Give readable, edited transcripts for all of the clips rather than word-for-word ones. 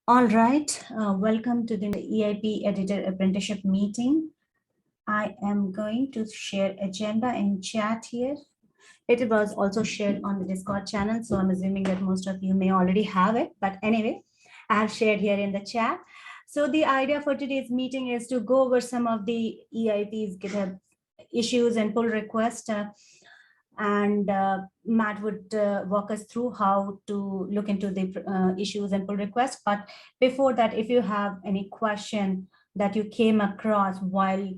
All right, welcome to the EIP Editor Apprenticeship meeting. I am going to share agenda in chat here. It was also shared on the Discord channel, so I'm assuming that most of you may already have it. But anyway, I have shared here in the chat. So the idea for today's meeting is to go over some of the EIP's GitHub issues and pull requests. And Matt would walk us through how to look into the issues and pull requests. But before that, if you have any question that you came across while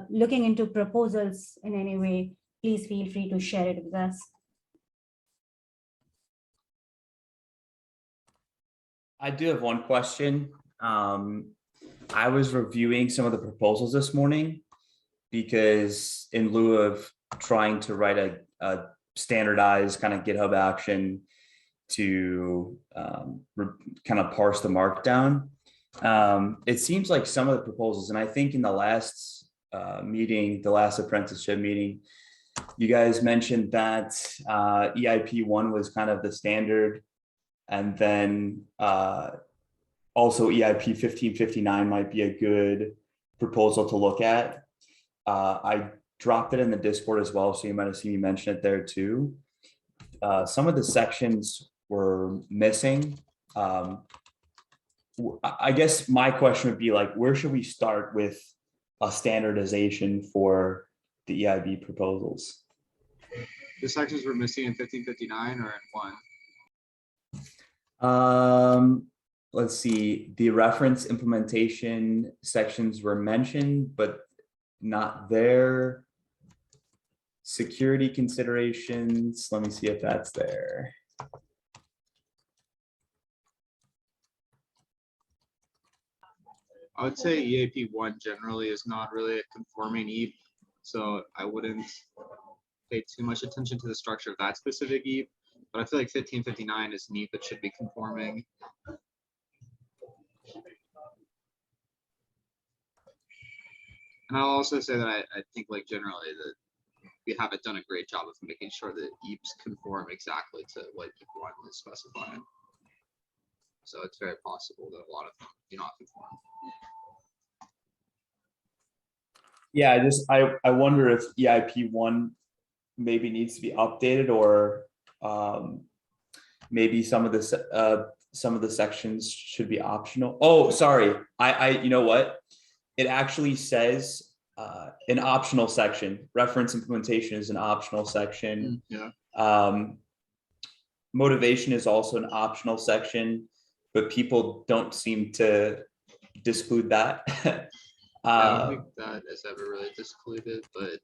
looking into proposals in any way, please feel free to share it with us. I do have one question. I was reviewing some of the proposals this morning because in lieu of trying to write a standardized kind of GitHub action to kind of parse the markdown, it seems like some of the proposals, and I think in the last meeting, the last apprenticeship meeting, you guys mentioned that EIP 1 was kind of the standard, and then also EIP 1559 might be a good proposal to look at. I dropped it in the Discord as well, so you might have seen me mention it there too. Some of the sections were missing. I guess my question would be like, where should we start with a standardization for the EIB proposals? The sections were missing in 1559 or in 1? Let's see, the reference implementation sections were mentioned, but not there. Security considerations, let me see if that's there. I would say EAP 1 generally is not really a conforming EIP, so I wouldn't pay too much attention to the structure of that specific EIP, but I feel like 1559 is an EIP that should be conforming. And I'll also say that I think like generally that we haven't done a great job of making sure that EIPs conform exactly to what EIP 1 is specifying. So it's very possible that a lot of them do not conform. Yeah, I wonder if EIP 1 maybe needs to be updated, or maybe some of the sections should be optional. Oh, sorry, you know what? It actually says an optional section. Reference implementation is an optional section. Yeah. Motivation is also an optional section, but people don't seem to disclude that. I don't think that is ever really discluded, but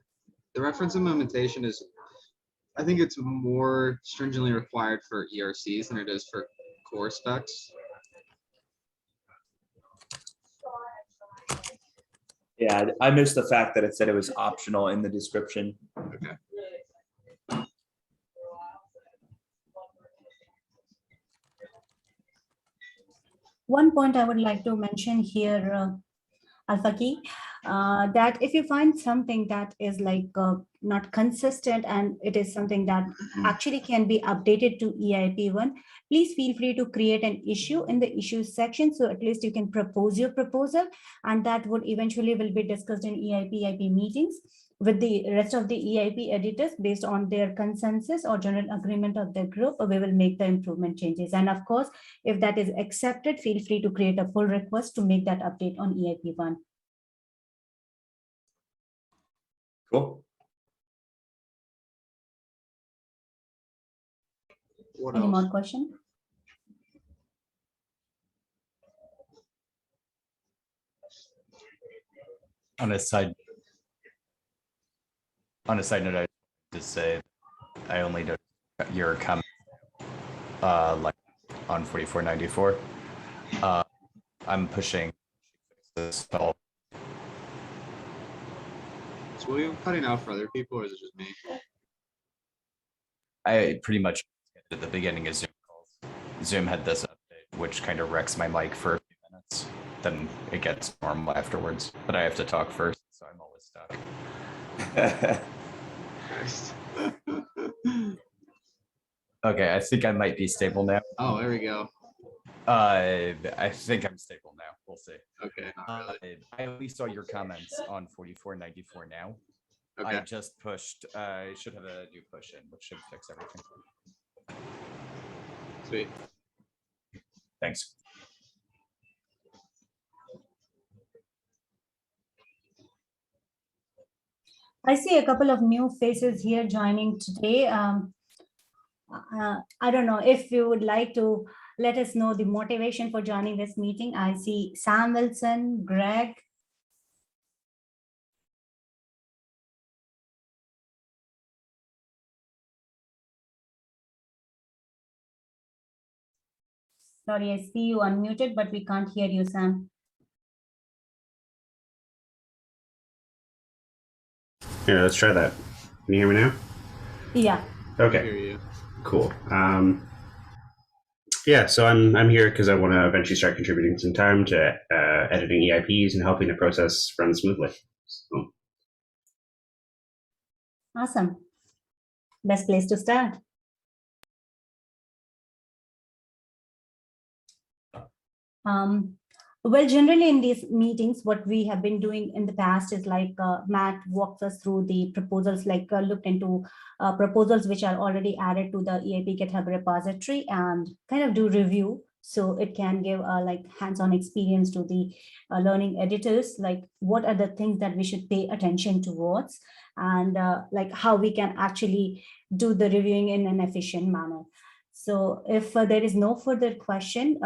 the reference implementation is, I think it's more stringently required for ERCs than it is for core specs. Yeah, I missed the fact that it said it was optional in the description. Okay. One point I would like to mention here, Alfaki, that if you find something that is like not consistent and it is something that actually can be updated to EIP 1, please feel free to create an issue in the issues section, so at least you can propose your proposal, and that would eventually will be discussed in EIP meetings with the rest of the EIP editors. Based on their consensus or general agreement of the group, we will make the improvement changes. And of course, if that is accepted, feel free to create a pull request to make that update on EIP 1. Cool. What Any else? more questions? On a side note, I just say I only know your comment like on 4494. I'm pushing this all. So were you cutting out for other people, or is it just me? I pretty much at the beginning of Zoom calls. Zoom had this update, which kind of wrecks my mic for a few minutes. Then it gets normal afterwards, but I have to talk first, so I'm always stuck. Okay, I think I might be stable now. Oh, there we go. I think I'm stable now. We'll see. Okay, not really. I only saw your comments on 4494 now. Okay. I just pushed. I should have a new push in, which should fix everything. Sweet. Thanks. I see a couple of new faces here joining today. I don't know if you would like to let us know the motivation for joining this meeting. I see Sam Wilson, Greg. Sorry, I see you unmuted, but we can't hear you, Sam. Here, let's try that. Can you hear me now? Yeah. I Okay, hear you. cool. Yeah, so I'm here because I want to eventually start contributing some time to editing EIPs and helping the process run smoothly. So, Awesome. Best place to start. Well, generally in these meetings, what we have been doing in the past is like Matt walks us through the proposals, like looked into proposals which are already added to the EIP GitHub repository and kind of do review. So it can give like hands-on experience to the learning editors, like what are the things that we should pay attention towards and like how we can actually do the reviewing in an efficient manner. So if there is no further question,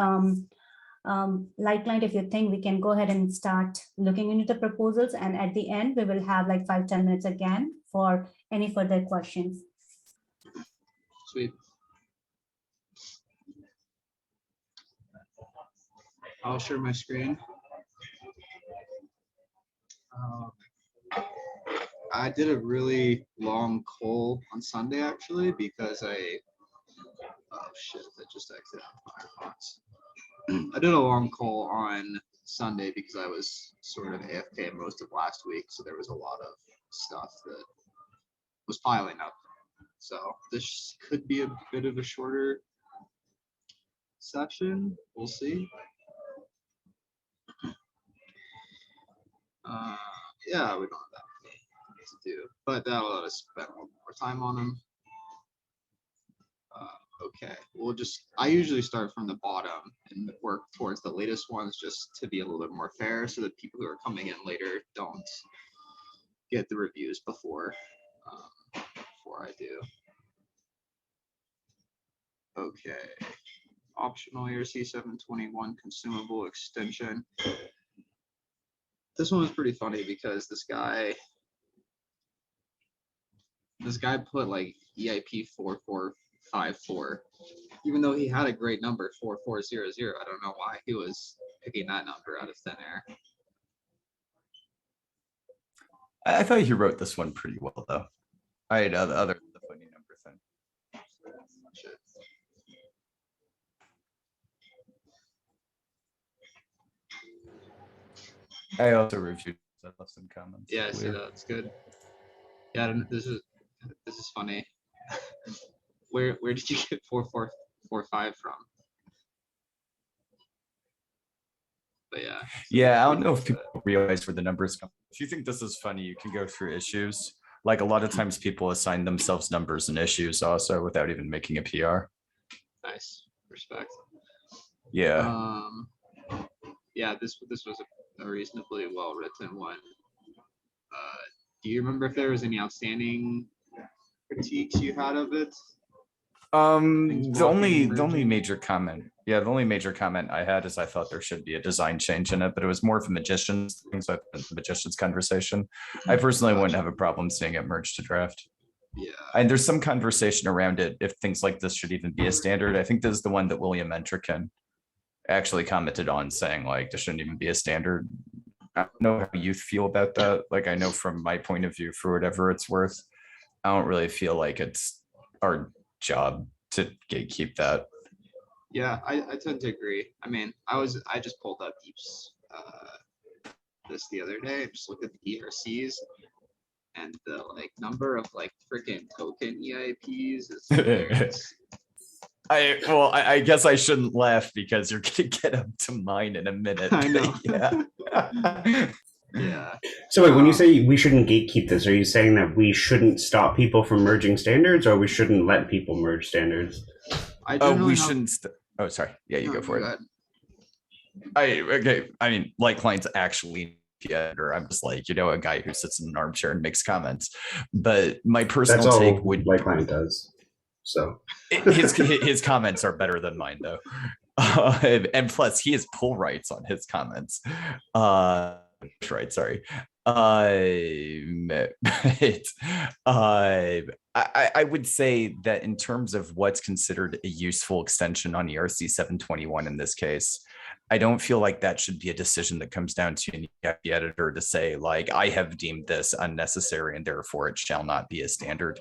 like client, if you think we can go ahead and start looking into the proposals, and at the end we will have like 5-10 minutes again for any further questions. Sweet. I'll share my screen. I did a really long call on Sunday actually because oh shit, I just exited Firefox. I did a long call on Sunday because I was sort of AFK most of last week, so there was a lot of stuff that was piling up. So this could be a bit of a shorter session. We'll see. Yeah, we don't have that many to do, but that'll let us spend a little more time on them. Okay, I usually start from the bottom and work towards the latest ones just to be a little bit more fair so that people who are coming in later don't get the reviews before I do. Okay, optional ERC 721 consumable extension. This one was pretty funny because this guy put like EIP 4454, even though he had a great number 4400. I don't know why he was picking that number out of thin air. I thought you wrote this one pretty well, though. I had other the funny number thing. Shit. I also reviewed. I left some comments. Yeah, I see that. It's good. Yeah, this is funny. Where did you get 4445 from? But yeah. Yeah, I don't know if people realize where the numbers come. If you think this is funny, you can go through issues. Like a lot of times people assign themselves numbers and issues also without even making a PR. Nice. Respect. Yeah. Yeah, this was a reasonably well written one. Do you remember if there was any outstanding critiques you had of it? The only major comment, the only major comment I had is I thought there should be a design change in it, but it was more of a magician's thing, so the magician's conversation. I personally wouldn't have a problem seeing it merged to draft. Yeah. And there's some conversation around it if things like this should even be a standard. I think this is the one that William Entrican actually commented on, saying like this shouldn't even be a standard. I don't know how you feel about that. Like I know from my point of view, for whatever it's worth, I don't really feel like it's our job to gatekeep that. Yeah, I tend to agree. I mean, I just pulled up EIPs this the other day and just looked at the ERCs, and the like number of like freaking token EIPs is hilarious. I guess I shouldn't laugh because you're gonna get up to mine in a minute. I know. Yeah. Yeah. So wait, when you say we shouldn't gatekeep this, are you saying that we shouldn't stop people from merging standards, or we shouldn't let people merge standards? I Oh, generally we have- shouldn't. Oh, sorry. Yeah, you no, go for it. ahead. Okay. I mean, like clients actually editor. I'm just like, a guy who sits in an armchair and makes comments. But my That's personal all take would my client does. So his comments are better than mine though. And plus he has pull rights on his comments. Right, sorry. I would say that in terms of what's considered a useful extension on ERC 721 in this case, I don't feel like that should be a decision that comes down to an EIP editor to say, like, I have deemed this unnecessary and therefore it shall not be a standard.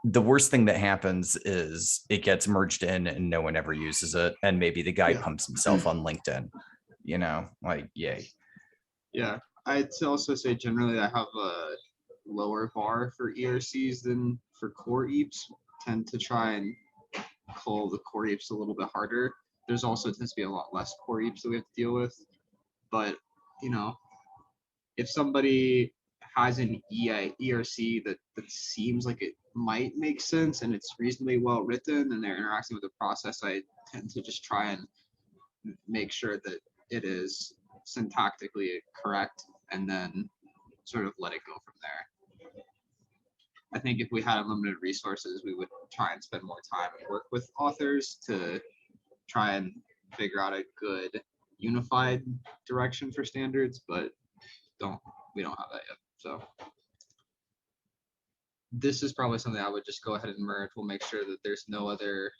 The worst thing that happens is it gets merged in and no one ever uses it. And maybe the guy pumps himself on LinkedIn, like, yay. Yeah, I'd also say generally I have a lower bar for ERCs than for core EAPs. Tend to try and cull the core EAPs a little bit harder. There's also tends to be a lot less core EAPs that we have to deal with. But, if somebody has an ERC that seems like it might make sense and it's reasonably well written and they're interacting with the process, I tend to just try and make sure that it is syntactically correct and then sort of let it go from there. I think if we had unlimited resources, we would try and spend more time and work with authors to try and figure out a good unified direction for standards, but we don't have that yet. So this is probably something I would just go ahead and merge. We'll make sure that there's no other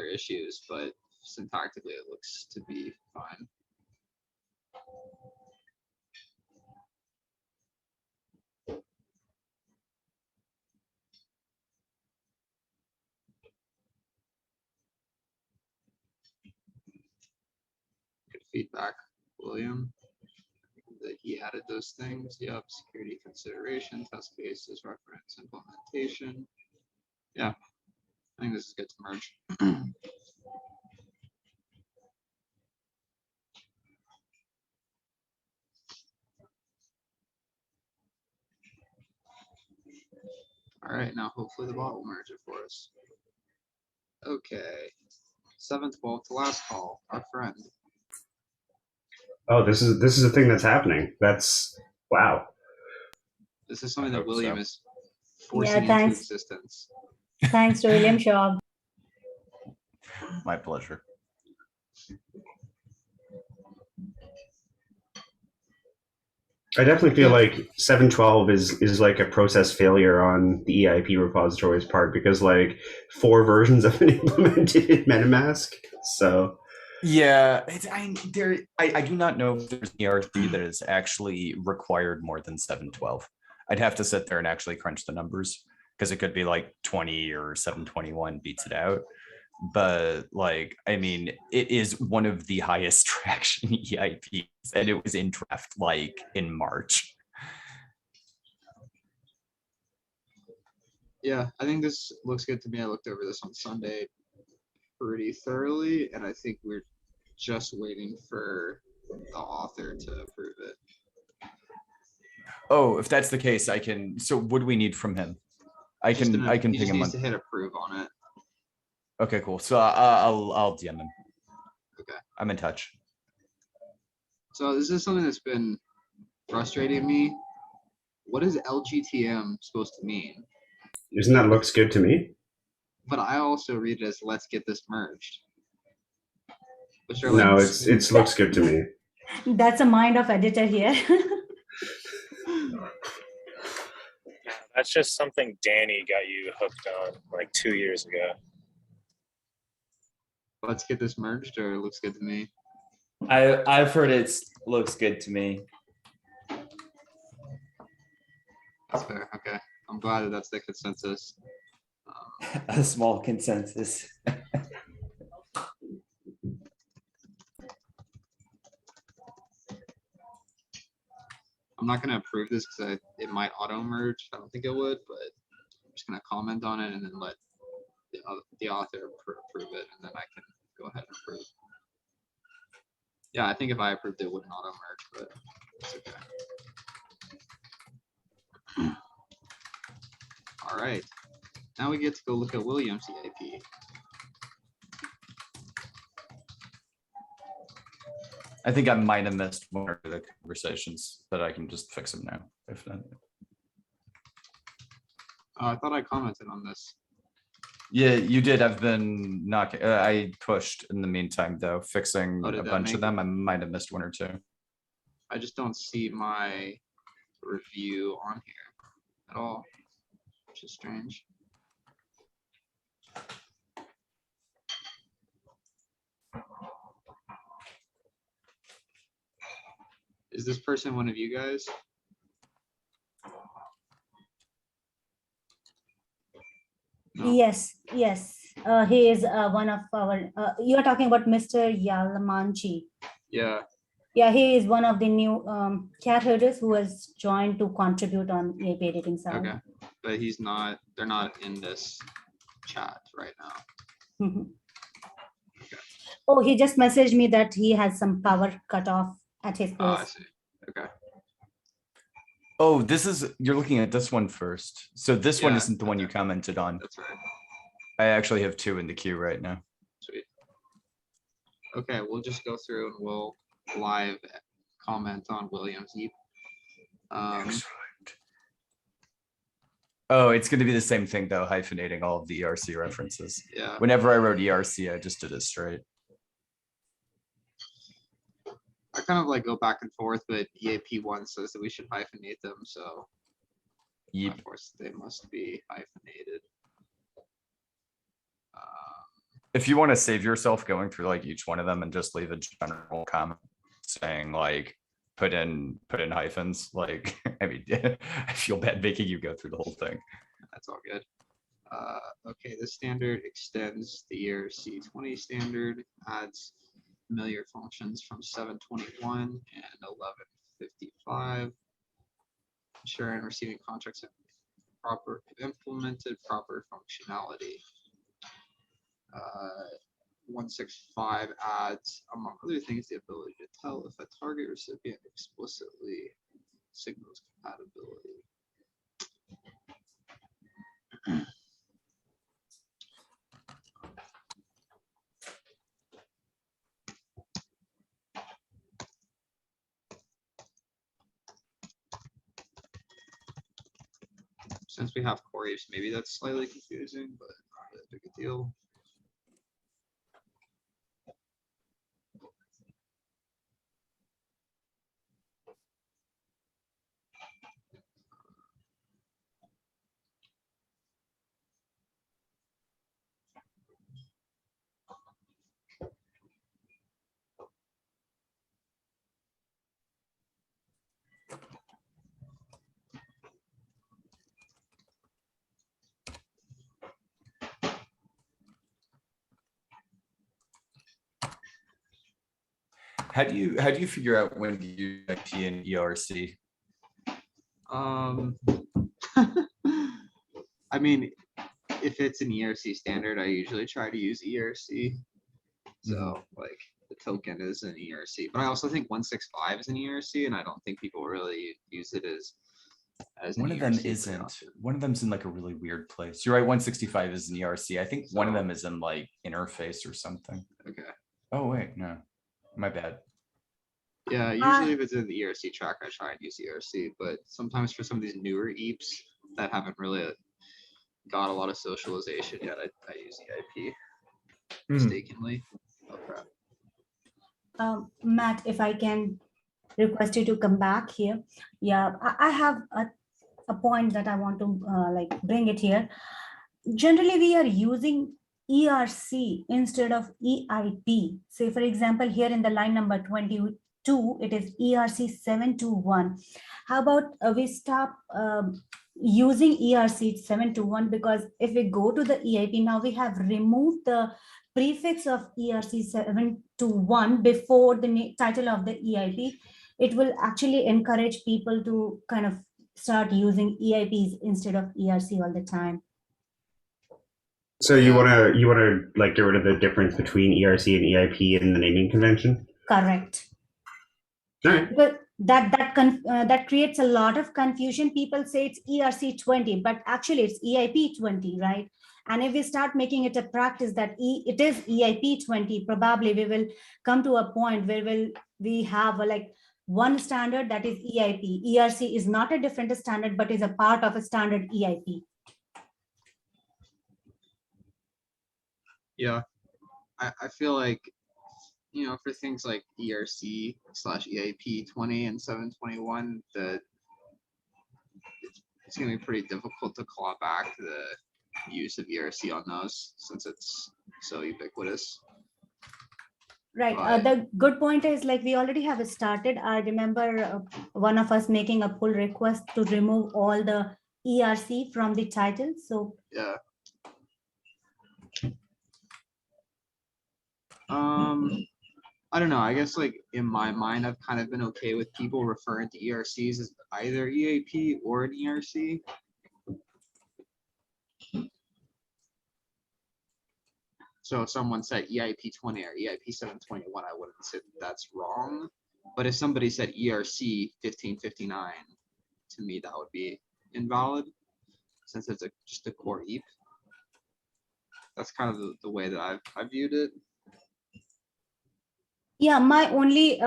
issues, but syntactically it looks to be fine. Good feedback, William, that he added those things. Yep, security consideration, test cases, reference, implementation. Yeah, I think this is good to merge. All right, now hopefully the bot will merge it for us. Okay, 712 to last call, our friend. oh, this is a thing that's happening. That's wow. This is something that hope William so. is forcing into thanks. existence. Thanks to William Shaw. My pleasure. I definitely feel like 712 is like a process failure on the EIP repository's part because like 4 versions have been implemented in MetaMask. So Yeah, I do not know if there's an ERC that is actually required more than 712. I'd have to sit there and actually crunch the numbers because it could be like 20 or 721 beats it out. But like, I mean, it is one of the highest traction EIPs, and it was in draft like in March. Yeah, I think this looks good to me. I looked over this on Sunday pretty thoroughly, and I think we're just waiting for the author to approve it. Oh, if that's the case, I can. So what do we need from him? I Just can he ping just him needs on. to hit approve on it. Okay, cool. So I'll DM him. Okay. I'm in touch. So this is something that's been frustrating me. What is LGTM supposed to mean? isn't that looks good to me? But I also read it as let's get this merged. Which are No, like, it's looks good to me. That's a mind of editor here. That's just something Danny got you hooked on like 2 years ago. let's get this merged, or it looks good to me. I've heard it looks good to me. That's fair. Okay. I'm glad that that's the consensus. A small consensus. I'm not going to approve this because it might auto merge. I don't think it would, but I'm just going to comment on it and then let the the author approve it, and then I can go ahead and approve. Yeah, I think if I approved it, it wouldn't auto merge, but it's okay. All right, now we get to go look at William's EIP. I think I might have missed one or two of the conversations, but I can just fix them now. If not, I thought I commented on this. yeah, you did. I've been knocking. I pushed in the meantime, though, fixing Oh, did a that bunch make of them. I might have missed one or two. I just don't see my review on here at all, which is strange. Is this person one of you guys? No. Yes, yes. He is one of our, you are talking about Mr. Yalamanchi. Yeah, Yeah, he is one of the new cat herders who has joined to contribute on EIP editing side. okay. But he's not, they're not in this chat right now. Mhm. Oh, he just messaged me that he has some power cut off at his Oh, I place. see. Okay. Oh, you're looking at this one first. So this one Yeah, isn't the one you okay. commented on. That's right. I actually have two in the queue right now. Sweet. Okay, we'll just go through and we'll live comment on William's EIP. Oh, it's going to be the same thing though, hyphenating all of the ERC references. Yeah. Whenever I wrote ERC, I just did it straight. I kind of like go back and forth, but EAP1 says that we should hyphenate them, so Yep. of course they must be hyphenated. If you want to save yourself going through like each one of them and just leave a general comment saying like put in hyphens, like I mean, I feel bad making you go through the whole thing. That's all good. Okay, the standard extends the ERC 20 standard, adds familiar functions from 721 and 1155. Ensuring and receiving contracts have implemented proper functionality. 165 adds, among other things, the ability to tell if a target recipient explicitly signals compatibility. Since we have core EIPs, maybe that's slightly confusing, but not that big a deal. How do you figure out when to use IP and ERC? I mean, if it's an ERC standard, I usually try to use ERC. So like the token is an ERC, but I also think 165 is an ERC, and I don't think people really use it as an One of them ERC very isn't. often. One of them's in like a really weird place. You're right. 165 is an ERC. I think one of So- them is in like interface or something. Okay. Oh wait, no, my bad. Yeah, usually if it's in the ERC track, I try and use ERC, but sometimes for some of these newer EIPs that haven't really got a lot of socialization yet, I use EIP mistakenly. Oh crap. Matt, if I can request you to come back here. Yeah, I have a point that I want to like bring it here. Generally, we are using ERC instead of EIP. Say, for example, here in the line number 22, it is ERC 721. How about we stop using ERC 721, because if we go to the EIP now, we have removed the prefix of ERC 721 before the title of the EIP. It will actually encourage people to kind of start using EIPs instead of ERC all the time. So you wanna like get rid of the difference between ERC and EIP in the naming convention? Correct. All right. But that creates a lot of confusion. People say it's ERC 20, but actually it's EIP 20, right? And if we start making it a practice that it is EIP 20, probably we will come to a point where we have like one standard that is EIP. ERC is not a different standard, but is a part of a standard EIP. Yeah, I feel like, you know, for things like ERC/EIP 20 and 721, that it's going to be pretty difficult to claw back the use of ERC on those since it's so ubiquitous. Right. But- The good point is like we already have started. I remember one of us making a pull request to remove all the ERC from the title. So Yeah. I don't know. I guess like in my mind, I've kind of been okay with people referring to ERCs as either EAP or an ERC. So if someone said EIP 20 or EIP 721, I wouldn't say that's wrong. But if somebody said ERC 1559, to me that would be invalid since it's just a core EAP. That's kind of the way that I've viewed it. yeah, my only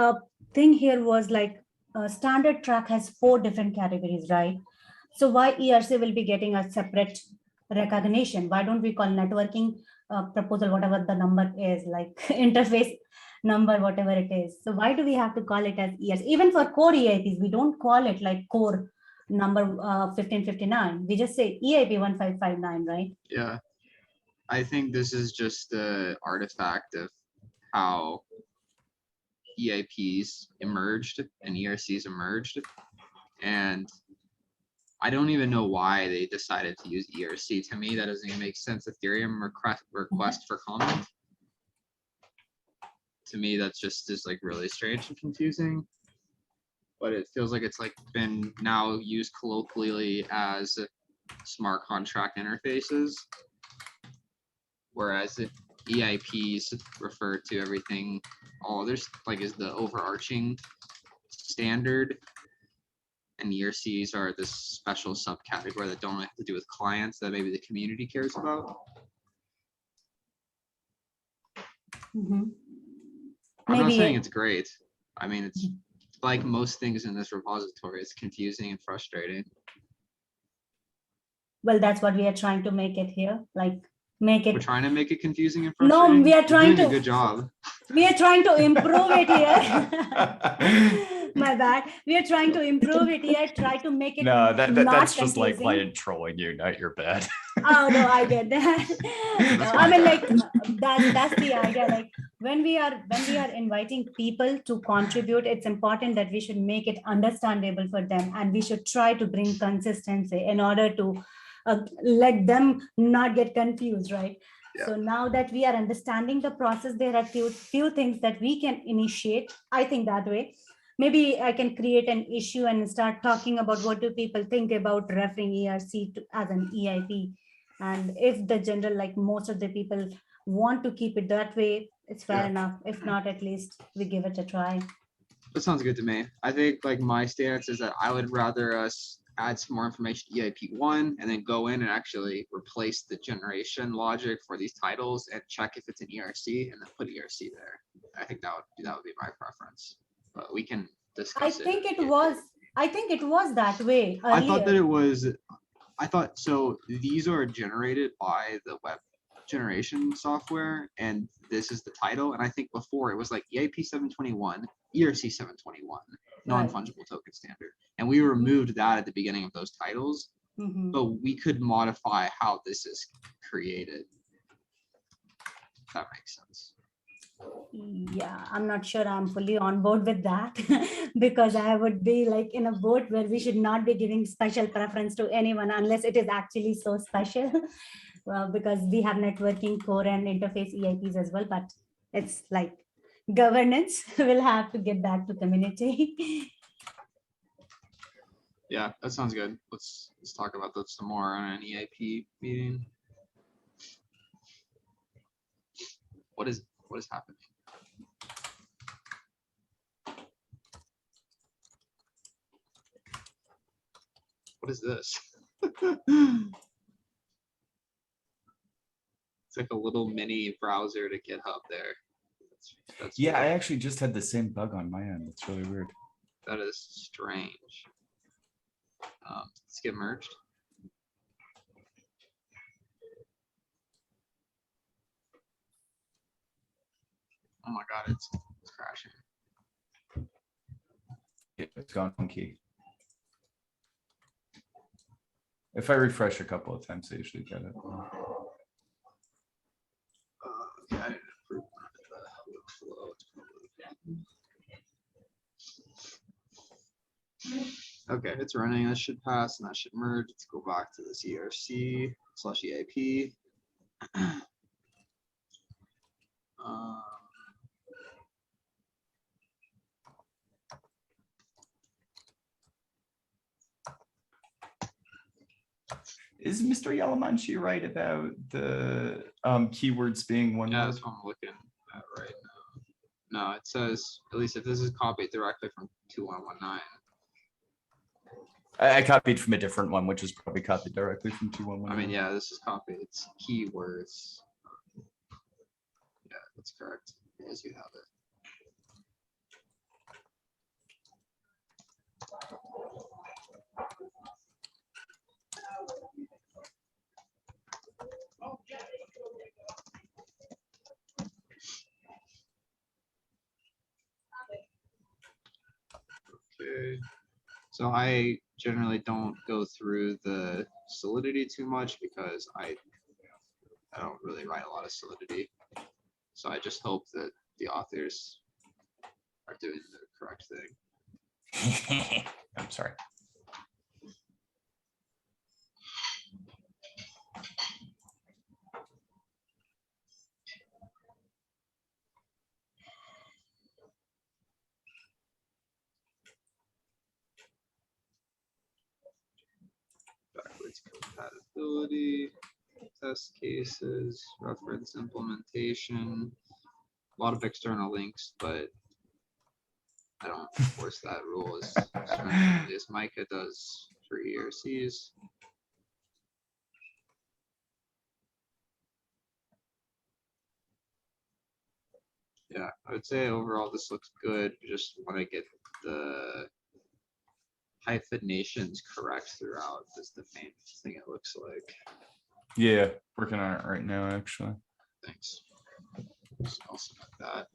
thing here was like standard track has 4 different categories, right? So why ERC will be getting a separate recognition? Why don't we call networking proposal, whatever the number is, like interface number, whatever it is? So why do we have to call it as ERC? Even for core EIPs, we don't call it like core number 1559. We just say EIP 1559, right? Yeah. I think this is just the artifact of how EIPs emerged and ERCs emerged. And I don't even know why they decided to use ERC. To me, that doesn't even make sense. Ethereum request for comment. To me, that's just like really strange and confusing. But it feels like it's like been now used colloquially as smart contract interfaces. Whereas EIPs refer to everything, all there's like is the overarching standard, and ERCs are this special subcategory that don't have to do with clients that maybe the community cares about. Mhm. I'm not Maybe saying it's great. I mean, it's like most things in this repository, it's confusing and frustrating. well, that's what we are trying to make it here, like make We're it. trying to make it confusing and No, frustrating. we are You're trying doing to- a good job. We are trying to improve it here. My bad. We are trying to improve it here, try to make it No, not that's just like confusing. Lion trolling you, not your bad. Oh no, I get that. No, I mean, like that's the idea. Like when we are inviting people to contribute, it's important that we should make it understandable for them, and we should try to bring consistency in order to let them not get confused, right? Yeah. So now that we are understanding the process, there are few things that we can initiate. I think that way. Maybe I can create an issue and start talking about what do people think about referring ERC as an EIP. And if the general, like most of the people want to keep it that way, it's fair Yeah. enough. If not, at least we give it a try. That sounds good to me. I think like my stance is that I would rather us add some more information to EIP 1 and then go in and actually replace the generation logic for these titles and check if it's an ERC and then put ERC there. I think that would be my preference. But we can discuss I it. think it was that way earlier. I thought that it was. I thought so. These are generated by the web generation software, and this is the title. And I think before it was like EIP 721, ERC 721, non-fungible token standard, and we removed that at the beginning of those titles. Mhm. But we could modify how this is created. If that makes sense. Yeah, I'm not sure I'm fully on board with that because I would be like in a boat where we should not be giving special preference to anyone unless it is actually so special. Well, because we have networking core and interface EIPs as well, but it's like governance. We'll have to get back to community. Yeah, that sounds good. Let's talk about that some more on an EIP meeting. What is happening? What is this? It's like a little mini browser to GitHub there. That's Yeah, I weird. actually just had the same bug on my end. It's really weird. That is strange. Let's get merged. Oh my god, it's crashing. It's gone funky. If I refresh a couple of times, I usually get it. Okay, I didn't approve the workflow. Okay, it's running. That should pass and that should merge. Let's go back to this ERC/EIP. Is Mr. Yalamanchi right about the keywords being one Yeah, word? that's what I'm looking at right now. No, it says, at least if this is copied directly from 2119. I copied from a different one, which is probably copied directly from I 2119. mean, yeah, this is copied. It's keywords. Yeah, that's correct. As you have it. Okay. So I generally don't go through the solidity too much because I don't really write a lot of solidity. So I just hope that the authors are doing the correct thing. I'm sorry. Backwards compatibility, test cases, reference implementation, a lot of external links, but I don't enforce that rule as stringently as Micah does for ERCs. Yeah, I would say overall this looks good. Just want to get the hyphenations correct throughout is the main thing it looks like. Yeah, working on it right now, actually. Thanks. Just also like that.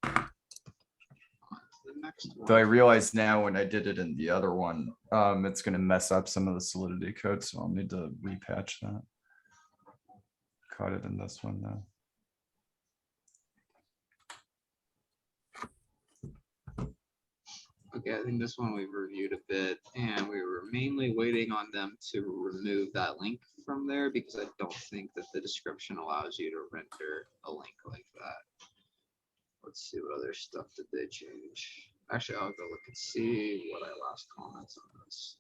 On to the next Though I one. realize now when I did it in the other one, it's going to mess up some of the solidity code, so I'll need to repatch that. Caught it in this one though. Okay, I think this one we've reviewed a bit, and we were mainly waiting on them to remove that link from there because I don't think that the description allows you to render a link like that. Let's see what other stuff did they change. Actually, I'll go look and see what I last comments on this.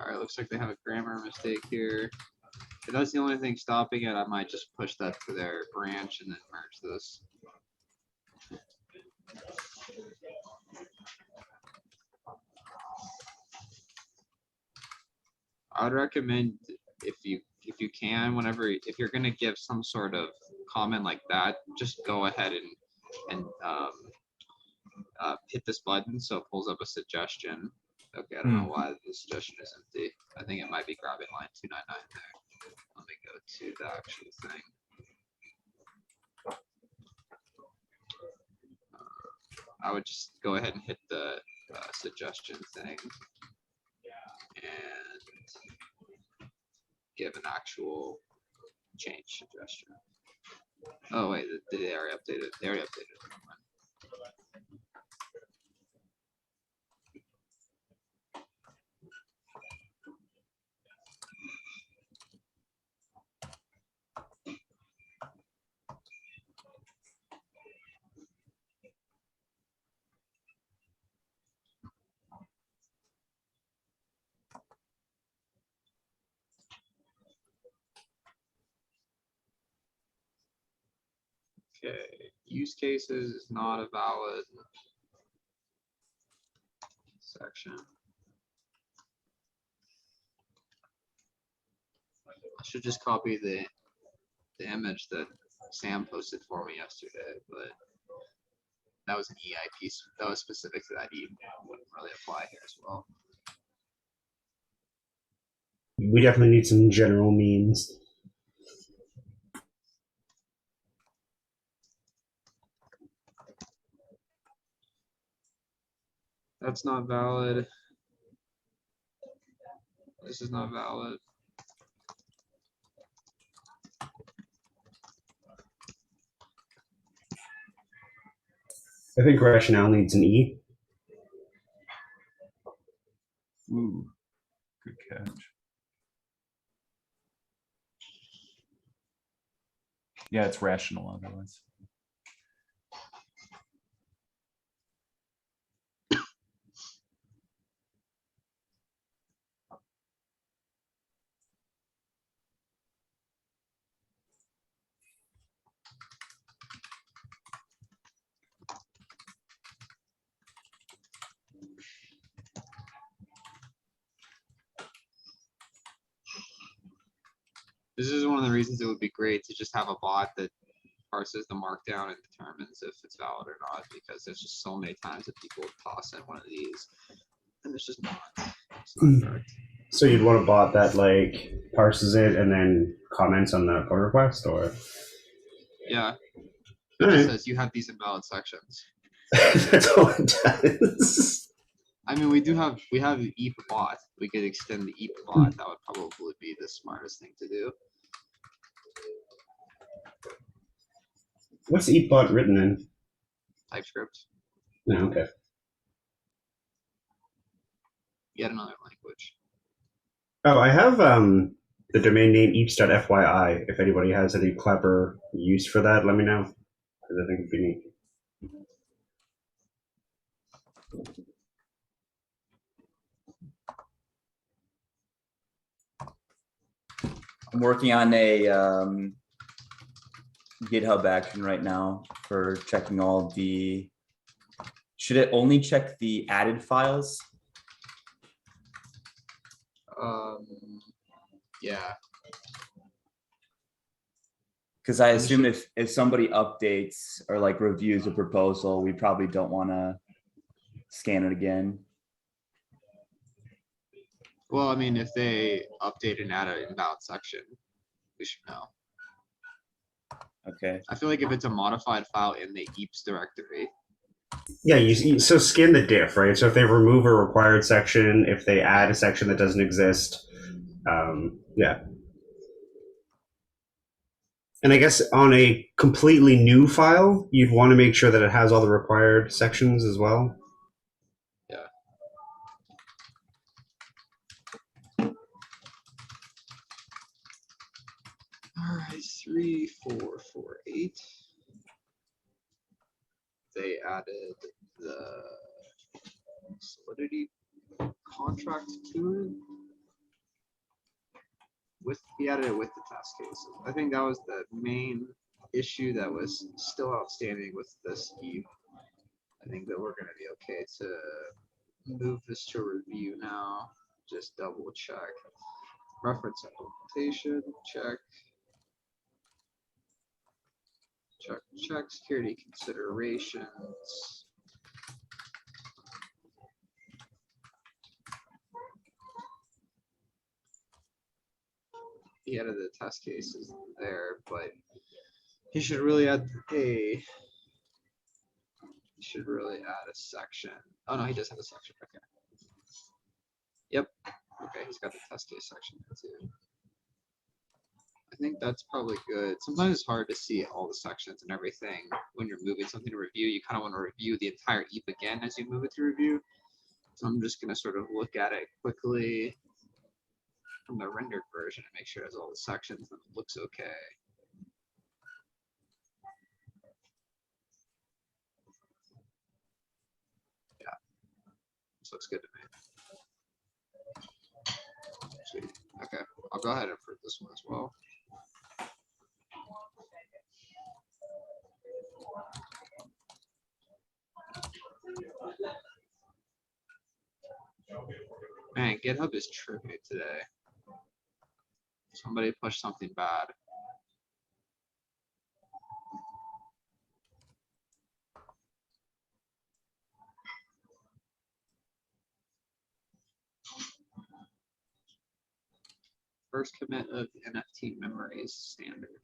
All right, looks like they have a grammar mistake here. If that's the only thing stopping it, I might just push that to their branch and then merge this. I would recommend if you can, whenever if you're gonna give some sort of comment like that, just go ahead and hit this button so it pulls up a suggestion. Okay, I don't know why the suggestion is empty. I think it might be grabbing line 299 there. Let me go to the actual thing. I would just go ahead and hit the suggestion thing and give an actual change suggestion. Oh wait, did they already update it? They already updated it. Never mind. Okay, use cases is not a valid section. I should just copy the image that Sam posted for me yesterday, but that was an EIP. That was specific to that. Even wouldn't really apply here as well. We definitely need some general means. That's not valid. This is not valid. I think rationale needs an E. Ooh, good catch. Yeah, it's rational otherwise. This is one of the reasons it would be great to just have a bot that parses the markdown and determines if it's valid or not, because there's just so many times that people toss in one of these and it's just not. It's not correct. So you'd want a bot that like parses it and then comments on the pull request, or Yeah. It All just right. says you have these invalid sections. That's all it does. I mean, we have the EIP bot. We could extend the EIP bot. That would probably be the smartest thing to do. What's EIP written in? TypeScript, No, okay. yet another language. Oh, I have the domain name eeps.fyi. If anybody has any clever use for that, let me know, because I think it'd be neat. I'm working on a GitHub action right now for checking all the, should it only check the added files? Yeah. Because I assume if somebody updates or like reviews a proposal, we probably don't want to scan it again. Well, I mean, if they update and add an invalid section, we should know. Okay. I feel like if it's a modified file in the EIPs directory. Yeah, so scan the diff, right? So if they remove a required section, if they add a section that doesn't exist, yeah. And I guess on a completely new file, you'd want to make sure that it has all the required sections as well. Yeah. All right, 3448. They added the Solidity contract to it. He added it with the test cases. I think that was the main issue that was still outstanding with this EIP. I think that we're going to be okay to move this to review now. Just double check. Reference implementation, check. Check security considerations. He added the test cases there, but he should really add a. He should really add a section. Oh no, he does have a section. Okay. Yep. Okay, he's got the test case section there too. I think that's probably good. Sometimes it's hard to see all the sections and everything when you're moving something to review. You kind of want to review the entire EIP again as you move it to review. So I'm just going to sort of look at it quickly from the rendered version and make sure it has all the sections and it looks okay. Yeah, this looks good to me. Sweet. Okay, I'll go ahead and approve this one as well. Man, GitHub is tripping today. Somebody pushed something bad. First commit of NFT memories standard.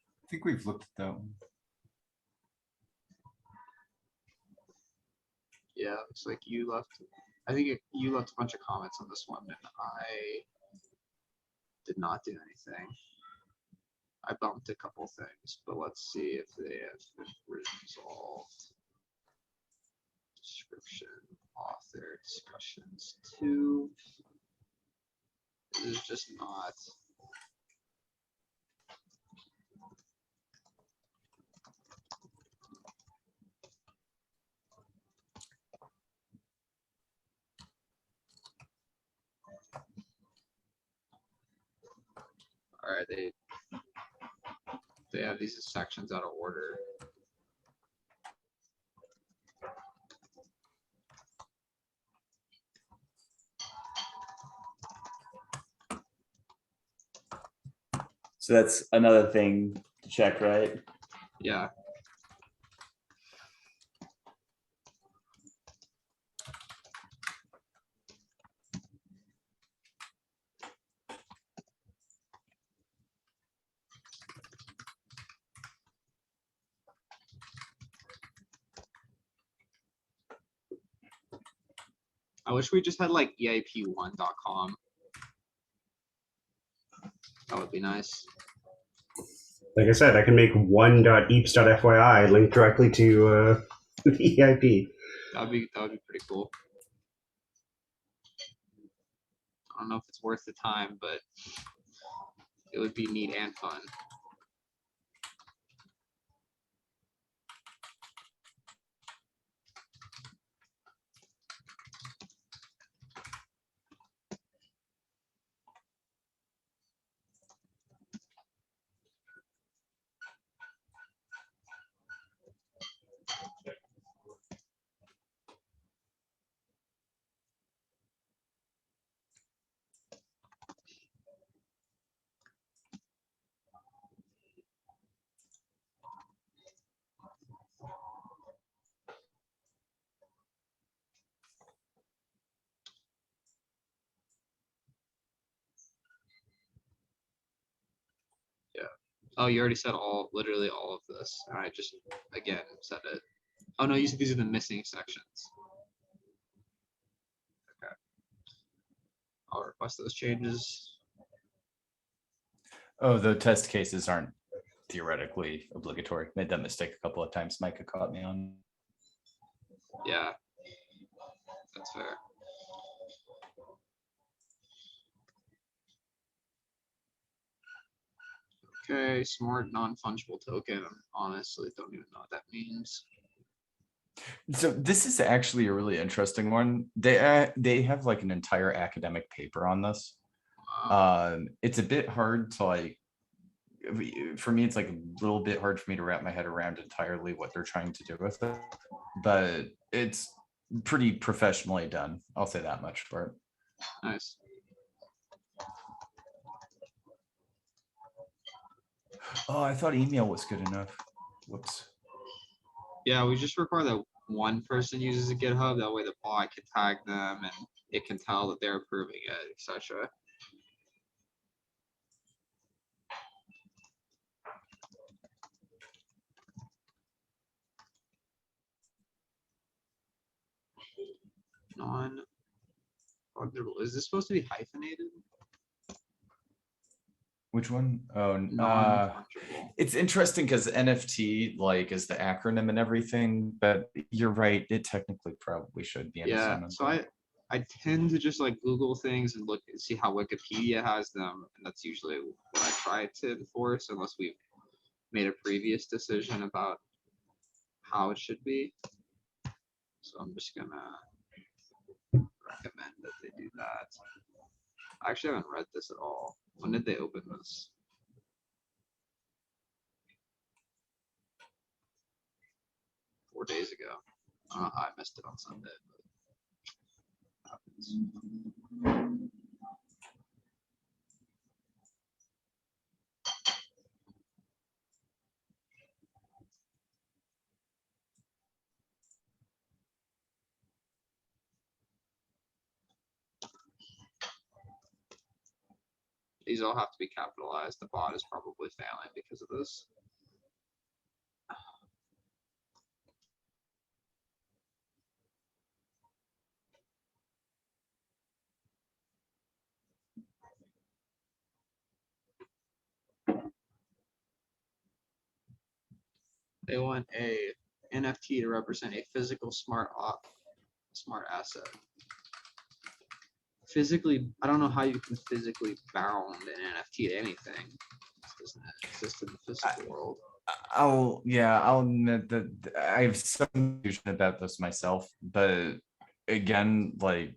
I think we've looked at that one. Yeah, looks like you left. I think you left a bunch of comments on this one, and I did not do anything. I bumped a couple things, but let's see if they have been resolved. Description, author, discussions, 2. This is just not. All right, they have these sections out of order. So that's another thing to check, right? Yeah. I wish we just had like EIP1.com. That would be nice. Like I said, I can make one.eeps.fyi link directly to the EIP. That would be pretty cool. I don't know if it's worth the time, but it would be neat and fun. Oh, you already said literally all of this. And I just, again, said it. Oh no, you said these are the missing sections. Okay. I'll request those changes. Oh, the test cases aren't theoretically obligatory. Made that mistake a couple of times. Micah caught me on. Yeah, that's fair. Okay, smart non-fungible token. I honestly don't even know what that means. So this is actually a really interesting one. They have like an entire academic paper on this. It's a bit hard to like, for me, it's like a little bit hard for me to wrap my head around entirely what they're trying to do with it, but it's pretty professionally done. I'll say that much for it. Nice. Oh, I thought email was good enough. Whoops. Yeah, we just require that one person uses a GitHub. That way the bot can tag them and it can tell that they're approving it, etc. Non-fungible. Is this supposed to be hyphenated? Which one? Oh, Non-fungible. it's interesting because NFT like is the acronym and everything, but you're right. It technically probably should be in a Yeah, sentence. so I tend to just like Google things and look and see how Wikipedia has them, and that's usually what I try to enforce unless we've made a previous decision about how it should be. So I'm just gonna recommend that they do that. I actually haven't read this at all. When did they open this? Four days ago. I don't know how I missed it on Sunday, but happens. These all have to be capitalized. The bot is probably failing because of this. They want a NFT to represent a physical smart asset. Physically, I don't know how you can physically bound an NFT to anything. This doesn't exist in the physical world. I'll admit that I have some confusion about this myself, but again, like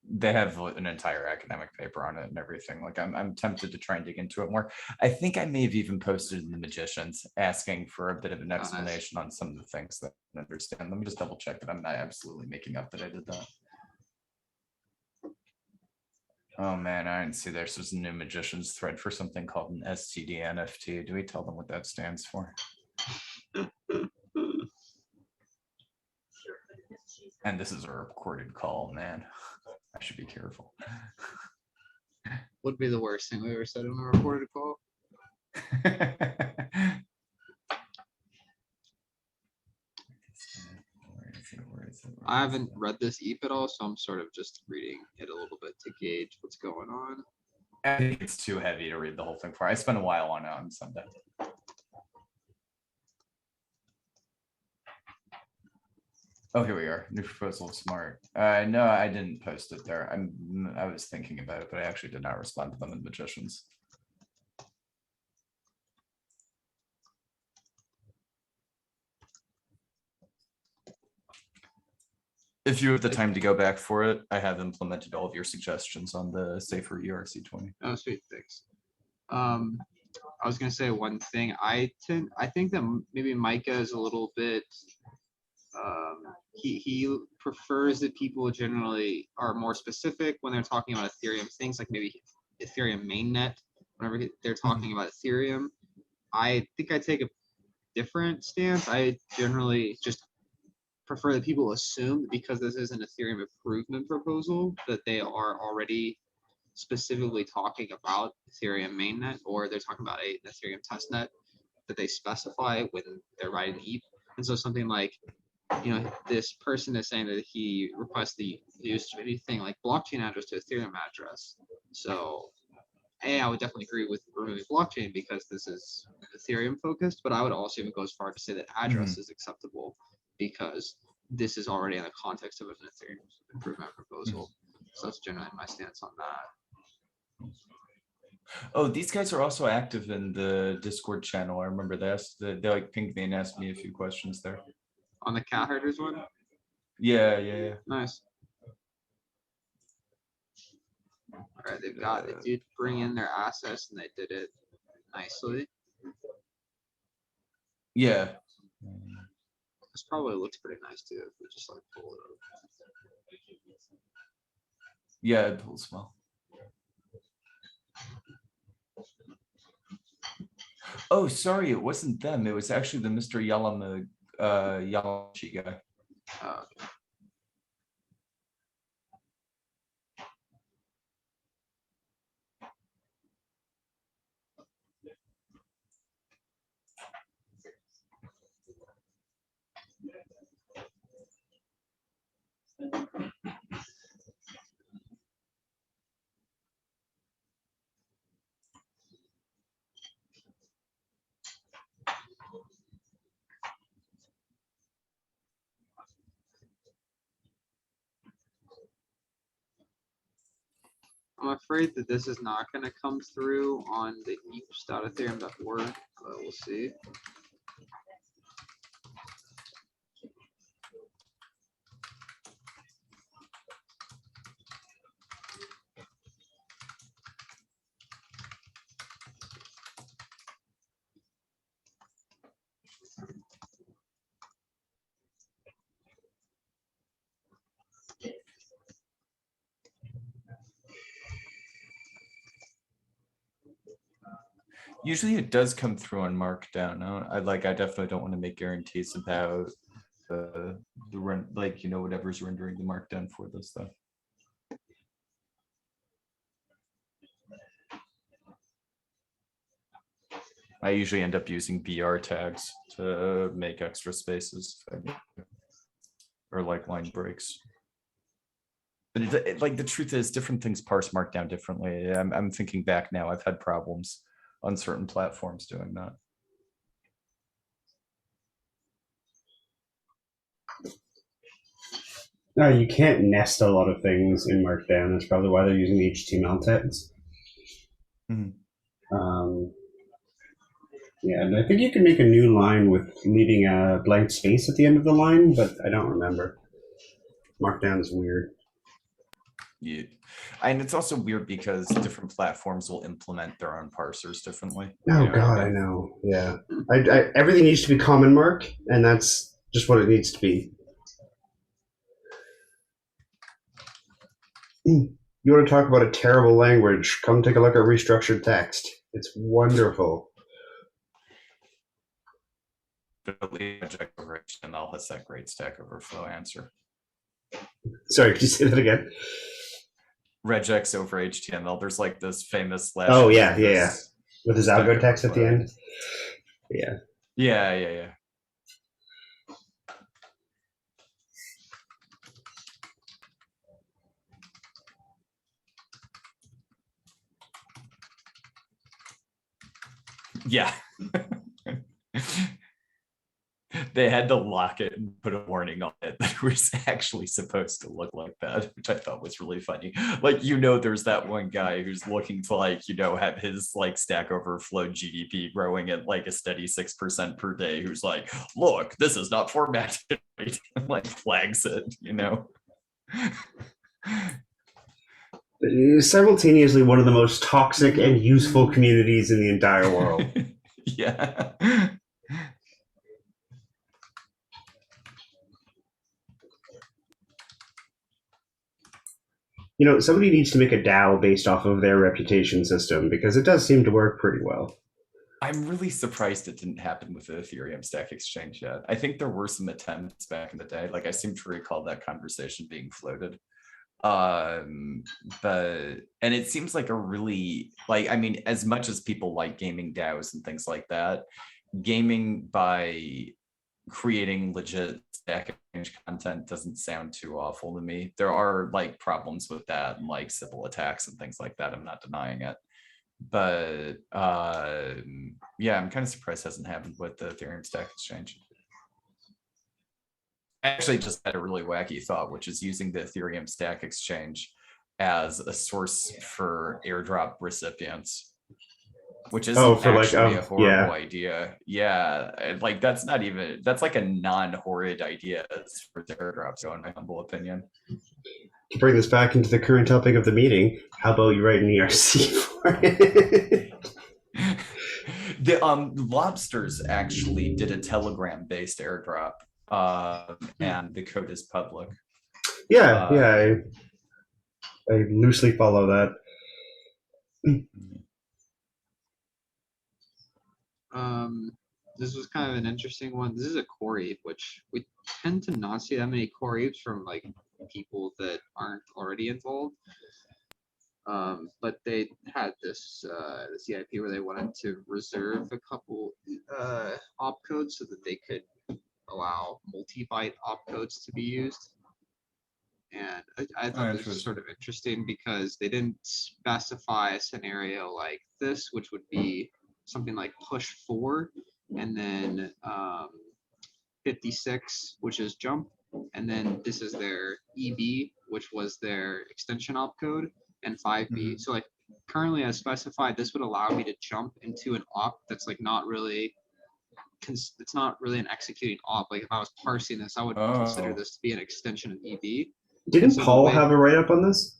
they have an entire academic paper on it and everything. Like I'm tempted to try and dig into it more. I think I may have even posted in the Magicians asking for a bit of an Oh, nice. explanation on some of the things that I don't understand. Let me just double check that I'm not absolutely making up that I did that. Oh man, I didn't see there's a new Magicians thread for something called an STD NFT. Do we tell them what that stands for? And this is a recorded call, man. I should be careful. Would be the worst thing we ever said on a recorded call. I haven't read this EIP at all, so I'm sort of just reading it a little bit to gauge what's going on. I think it's too heavy to read the whole thing for. I spent a while on it on Sunday. Oh, here we are. New proposal of smart. No, I didn't post it there. I was thinking about it, but I actually did not respond to them in Magicians. If you have the time to go back for it, I have implemented all of your suggestions on the safer ERC20. Oh, sweet, thanks. I was gonna say one thing. I think that maybe Micah is a little bit. He prefers that people generally are more specific when they're talking about Ethereum things, like maybe Ethereum mainnet. Whenever they're talking about Ethereum, I think I take a different stance. I generally just prefer that people assume that because this is an Ethereum improvement proposal that they are already specifically talking about Ethereum mainnet, or they're talking about an Ethereum testnet that they specify when they're writing EIP. And so something like, this person is saying that he requests the use of anything like blockchain address to Ethereum address. So I would definitely agree with removing blockchain because this is Ethereum focused, but I would also even go as far to say that address is acceptable because this is already in the context of an Ethereum improvement proposal. So that's generally my stance on that. Oh, these guys are also active in the Discord channel. I remember they like pinged me and asked me a few questions there. On the cat herders one? Yeah. Nice. All right, they did bring in their assets and they did it nicely. Yeah. This probably looks pretty nice too if we just like pull it up. Yeah, it pulls well. Oh, sorry, it wasn't them. It was actually the Mr. Yamachi guy. Okay. afraid that this is not going to come through on the eeps.ethereum.org, but we'll see. Usually it does come through on Markdown. I definitely don't want to make guarantees about the run, like, you know, whatever's rendering the Markdown for this stuff. I usually end up using BR tags to make extra spaces or like line breaks. But like the truth is, different things parse Markdown differently. I'm thinking back now. I've had problems on certain platforms doing that. No, you can't nest a lot of things in Markdown. That's probably why they're using the HTML tags. Yeah, and I think you can make a new line with leaving a blank space at the end of the line, but I don't remember. Markdown is weird. Yeah, and it's also weird because different platforms will implement their own parsers differently. Oh You know what God, I I mean? know. Yeah, everything needs to be common mark, and that's just what it needs to be. You want to talk about a terrible language? Come take a look at restructured text. It's wonderful. Regex over HTML has that great Stack Overflow answer. Sorry, could you say that again? Regex over HTML. There's like this famous slash. Oh yeah. With his algo text at the end. Yeah. Yeah. Yeah. They had to lock it and put a warning on it that it was actually supposed to look like that, which I thought was really funny. Like, you know, there's that one guy who's looking to, like, you know, have his like Stack Overflow GDP growing at like a steady 6% per day, who's like, look, this is not formatted right, and like flags it, you know. Simultaneously one of the most toxic and useful communities in the entire world. Yeah. You know, somebody needs to make a DAO based off of their reputation system, because it does seem to work pretty well. I'm really surprised it didn't happen with the Ethereum Stack Exchange yet. I think there were some attempts back in the day. Like, I seem to recall that conversation being floated. But and it seems like a really, like, I mean, as much as people like gaming DAOs and things like that, gaming by creating legit Stack Exchange content doesn't sound too awful to me. There are like problems with that and like Sybil attacks and things like that. I'm not denying it. But yeah, I'm kind of surprised it hasn't happened with the Ethereum Stack Exchange. I actually just had a really wacky thought, which is using the Ethereum Stack Exchange as a source for airdrop recipients, which isn't actually a horrible idea. Yeah, like that's not even, that's like a non-horrid idea as for airdrops, so in my humble opinion. To bring this back into the current topic of the meeting, how about you write an ERC for it? The Lobsters actually did a Telegram-based airdrop, and the code is public. Yeah, I loosely follow that. This was kind of an interesting one. This is a core EIP, which we tend to not see that many core EIPs from like people that aren't already involved. But they had this this EIP where they wanted to reserve a couple opcodes so that they could allow multi-byte opcodes to be used. And I thought this was sort of interesting because they didn't specify a scenario like this, which would be something like push 4 and then 56, which is jump. And then this is their EB, which was their extension opcode. and 5B. So like currently as specified, this would allow me to jump into an op that's like not really, it's not really an executing op. Like if I was parsing this, I would consider Oh. this to be an extension of EB. Didn't so the Paul way- have a write up on this?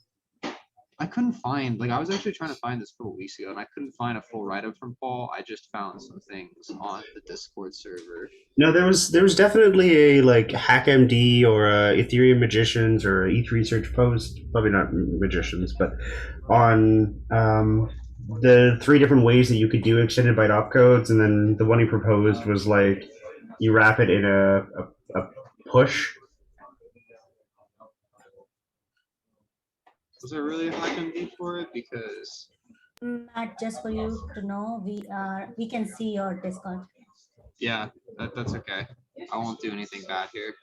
I couldn't find, like I was actually trying to find this a couple weeks ago and I couldn't find a full write-up from Paul. I just found some things on the Discord server. No, there was definitely a like HackMD or Ethereum Magicians or ETH Research post, probably not Magicians, but on the 3 different ways that you could do extended byte opcodes, and then the one he proposed was like you wrap it in a push. Was there really a HackMD for it? Because Matt, just for you to know, we can see your Discord. yeah, that's okay. I won't do anything bad here.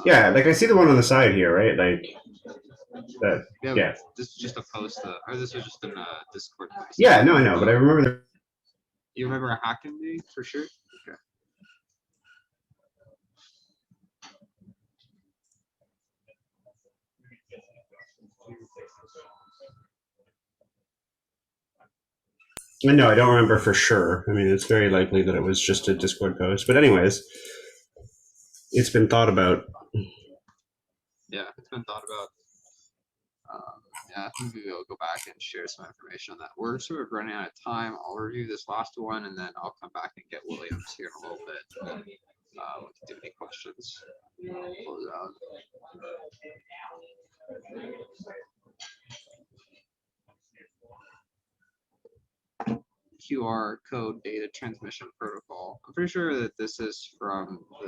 Yeah, like I see the one on the side here, right? Like that. Yeah. This is just a post, or this was just in a Discord post. Yeah, no, I know, but I remember. You remember a HackMD for sure? Okay. No, I don't remember for sure. I mean, it's very likely that it was just a Discord post. But anyways, it's been thought about. Yeah, it's been thought about. Yeah, maybe we'll go back and share some information on that. We're sort of running out of time. I'll review this last one and then I'll come back and get Williams here in a little bit. And then, we can do any questions. Close out. QR code data transmission protocol. I'm pretty sure that this is from the,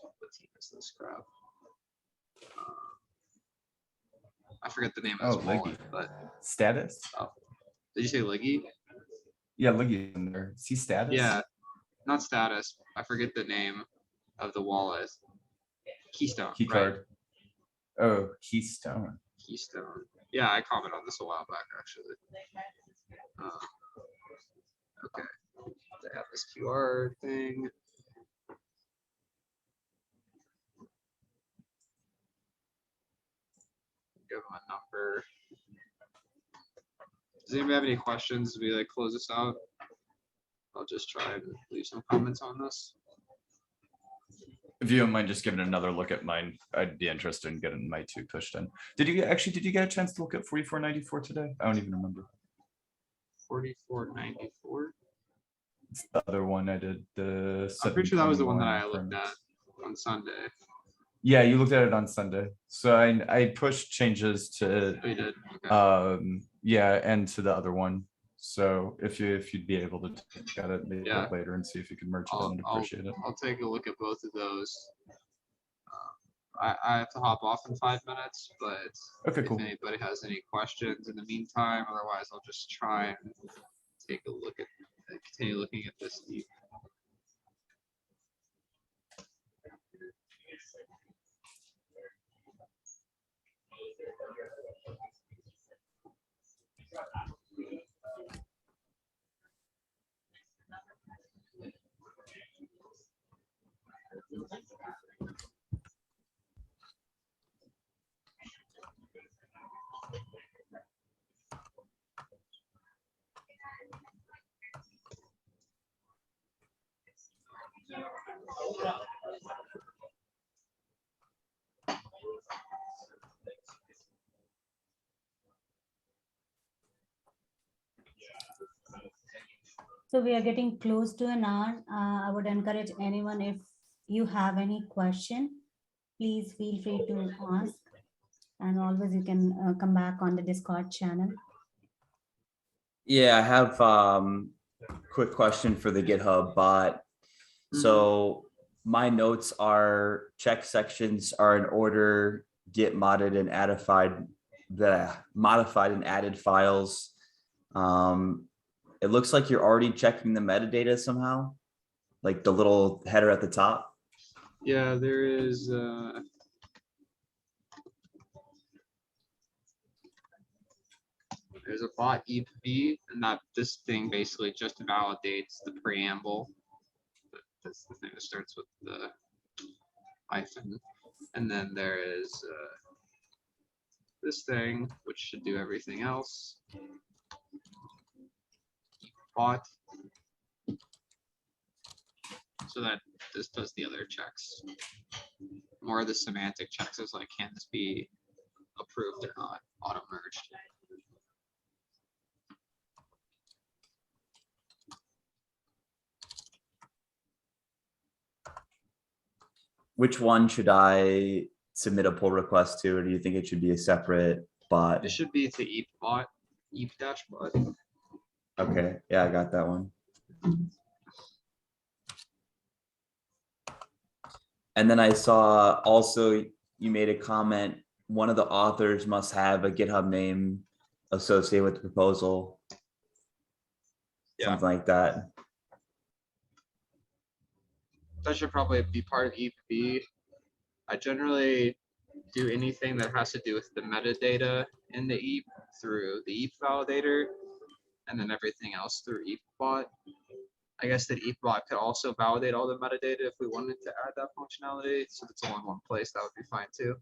what team is this crap? I forget the name of this wallet, but Status? did you say Liggy? Yeah, Liggy's in there. See status? Yeah, not status. I forget the name of the wallet. Keystone. Key right? card. Oh, Keystone. Keystone. Yeah, I commented on this a while back actually. Okay, they have this QR thing. Give them a number. Does anybody have any questions as we like close this out? I'll just try and leave some comments on this. If you don't mind just giving another look at mine, I'd be interested in getting my 2 pushed in. Did you get a chance to look at 4494 today? I don't even remember. 4494. It's the other one I did. I'm pretty sure that was the one that I 721 looked at on Sunday. Yeah, you looked at it on Sunday. So I pushed changes to Oh, you did? Okay. yeah, and to the other one. So if you'd be able to look at it maybe Yeah. later and see if you can merge it in and appreciate it. I'll take a look at both of those. I have to hop off in 5 minutes, but Okay, if cool. anybody has any questions in the meantime, otherwise I'll just try and take a look at, continue looking at this. So we are getting close to an hour. I would encourage anyone, if you have any question, please feel free to ask. And always you can come back on the Discord channel. Yeah, I have quick question for the GitHub bot. So my notes are check sections are in order, get modded and modified and added files. It looks like you're already checking the metadata somehow, like the little header at the top. Yeah, there is. There's a bot EIP, and that this thing basically just validates the preamble. That's the thing that starts with the hyphen, and then there is this thing which should do everything else. Bot. So that this does the other checks. More of the semantic checks is like, can this be approved or not, auto merged. Which one should I submit a pull request to, or do you think it should be a separate bot? It should be to EIP bot, EIP dashboard. Okay, yeah, I got that one. And then I saw also you made a comment, one of the authors must have a GitHub name associated with the proposal. Yeah. Something like that. That should probably be part of EIP. I generally do anything that has to do with the metadata in the EIP through the EIP validator, and then everything else through EIP bot. I guess that EIP bot could also validate all the metadata if we wanted to add that functionality. So it's all in one place, that would be fine too.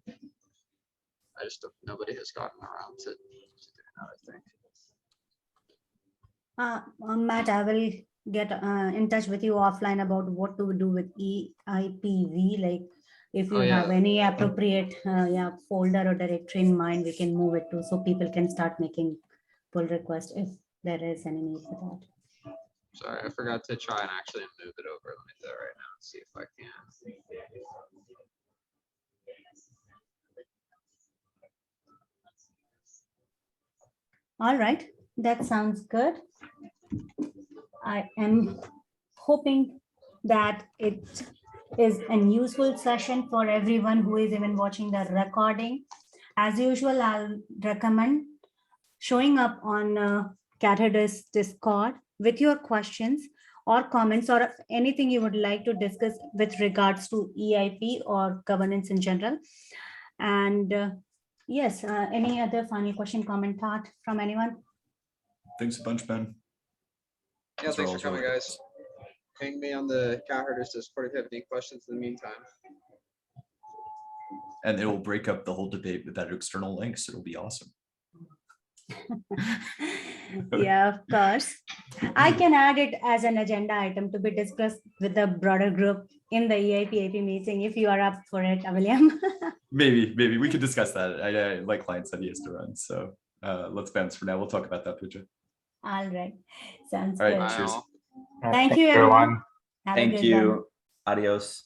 I just don't, nobody has gotten around to doing that, I think. Matt, I will get in touch with you offline about what to do with EIPV. Like if you Oh, yeah. have any appropriate folder or directory in mind, we can move it to so people can start making pull requests if there is any need for that. Sorry, I forgot to try and actually move it over. Let me do that right now and see if I can. All right, that sounds good. I am hoping that it is a useful session for everyone who is even watching the recording. As usual, I'll recommend showing up on Catharsis Discord with your questions or comments or anything you would like to discuss with regards to EIP or governance in general. And yes, any other final question, comment, thought from anyone? Thanks a bunch, Ben. Yeah, Those are thanks for all coming, really- guys. Ping me on the Catharsis Discord if you have any questions in the meantime. And it will break up the whole debate with that external link, so it'll be awesome. Yeah, of course. I can add it as an agenda item to be discussed with the broader group in the EIP meeting if you are up for it, William. Maybe we could discuss that. I like client said he has to run, so let's bounce for now. We'll talk about that, Pooja. All right, sounds All right, good. Bye cheers. all. Thank you, everyone. Have a Thank good one. you. Adios.